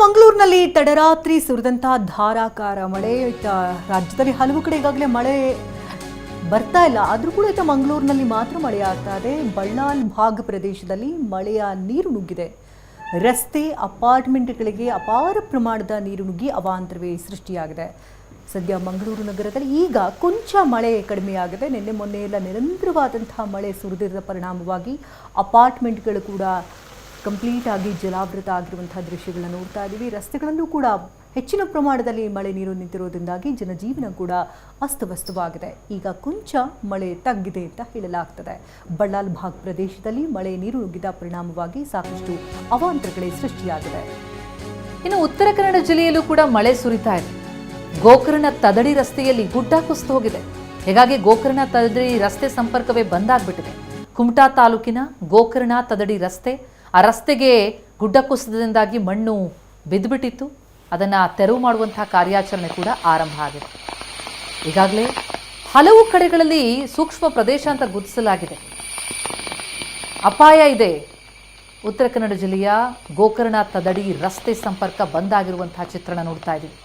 ಮಂಗಳೂರಿನಲ್ಲಿ ತಡರಾತ್ರಿ ಸುರಿದಂತಹ ಧಾರಾಕಾರ ಮಳೆ ರಾಜ್ಯದಲ್ಲಿ ಹಲವು ಕಡೆ ಈಗಾಗಲೇ ಮಳೆ ಬರ್ತಾ ಇಲ್ಲ. ಆದರೂ ಕೂಡ ಮಂಗಳೂರಿನಲ್ಲಿ ಮಾತ್ರ ಮಳೆ ಆಗ್ತಾ ಇದೆ. ಬಳ್ಳಾಲ್ ಭಾಗ ಪ್ರದೇಶದಲ್ಲಿ ಮಳೆಯ ನೀರು ನುಗ್ಗಿದೆ. ರಸ್ತೆ ಅಪಾರ್ಟ್ಮೆಂಟ್ಗಳಿಗೆ ಅಪಾರ ಪ್ರಮಾಣದ ನೀರು ನುಗ್ಗಿ ಅವಾಂತರವೇ ಸೃಷ್ಟಿಯಾಗಿದೆ. ಸದ್ಯ ಮಂಗಳೂರು ನಗರದಲ್ಲಿ ಈಗ ಕೊಂಚ ಮಳೆ ಕಡಿಮೆಯಾಗಿದೆ. ನಿನ್ನೆ ಮೊನ್ನೆ ಎಲ್ಲ ನಿರಂತರವಾದಂತಹ ಮಳೆ ಸುರಿದಿರುವ ಪರಿಣಾಮವಾಗಿ ಅಪಾರ್ಟ್ಮೆಂಟ್ಗಳು ಕೂಡ ಕಂಪ್ಲೀಟ್ ಆಗಿ ಜಲಾವೃತ ಆಗಿರುವಂತಹ ದೃಶ್ಯಗಳನ್ನು ನೋಡ್ತಾ ಇದ್ದೀವಿ. ರಸ್ತೆಗಳಲ್ಲೂ ಕೂಡ ಹೆಚ್ಚಿನ ಪ್ರಮಾಣದಲ್ಲಿ ಮಳೆ ನೀರು ನಿಂತಿರೋದ್ರಿಂದಾಗಿ ಜನಜೀವನ ಕೂಡ ಅಸ್ತವ್ಯಸ್ತವಾಗಿದೆ. ಈಗ ಕೊಂಚ ಮಳೆ ತಗ್ಗಿದೆ ಅಂತ ಹೇಳಲಾಗ್ತದೆ. ಬಳ್ಳಾಲ್ ಭಾಗ ಪ್ರದೇಶದಲ್ಲಿ ಮಳೆ ನೀರು ನುಗ್ಗಿದ ಪರಿಣಾಮವಾಗಿ ಸಾಕಷ್ಟು ಅವಾಂತರಗಳೇ ಸೃಷ್ಟಿಯಾಗಿದೆ. ಇನ್ನು ಉತ್ತರ ಕನ್ನಡ ಜಿಲ್ಲೆಯಲ್ಲೂ ಕೂಡ ಮಳೆ ಸುರಿತಾ ಇದೆ. ಗೋಕರ್ಣ ತದಡಿ ರಸ್ತೆಯಲ್ಲಿ ಗುಡ್ಡ ಕುಸಿದು ಹೋಗಿದೆ. ಹೀಗಾಗಿ ಗೋಕರ್ಣ ತದಡಿ ರಸ್ತೆ ಸಂಪರ್ಕವೇ ಬಂದಾಗ್ಬಿಟ್ಟಿದೆ. ಕುಮಟಾ ತಾಲೂಕಿನ ಗೋಕರ್ಣ ತದಡಿ ರಸ್ತೆ, ಆ ರಸ್ತೆಗೆ ಗುಡ್ಡ ಕುಸಿತದಿಂದಾಗಿ ಮಣ್ಣು ಬಿದ್ದುಬಿಟ್ಟಿತ್ತು. ಅದನ್ನು ತೆರವು ಮಾಡುವಂತಹ ಕಾರ್ಯಾಚರಣೆ ಕೂಡ ಆರಂಭ ಆಗಿದೆ. ಈಗಾಗಲೇ ಹಲವು ಕಡೆಗಳಲ್ಲಿ ಸೂಕ್ಷ್ಮ ಪ್ರದೇಶ ಅಂತ ಗುರುತಿಸಲಾಗಿದೆ. ಅಪಾಯ ಇದೆ. ಉತ್ತರ ಕನ್ನಡ ಜಿಲ್ಲೆಯ ಗೋಕರ್ಣ ತದಡಿ ರಸ್ತೆ ಸಂಪರ್ಕ ಬಂದ್ ಆಗಿರುವಂತಹ ಚಿತ್ರಣ ನೋಡ್ತಾ ಇದ್ದೀವಿ.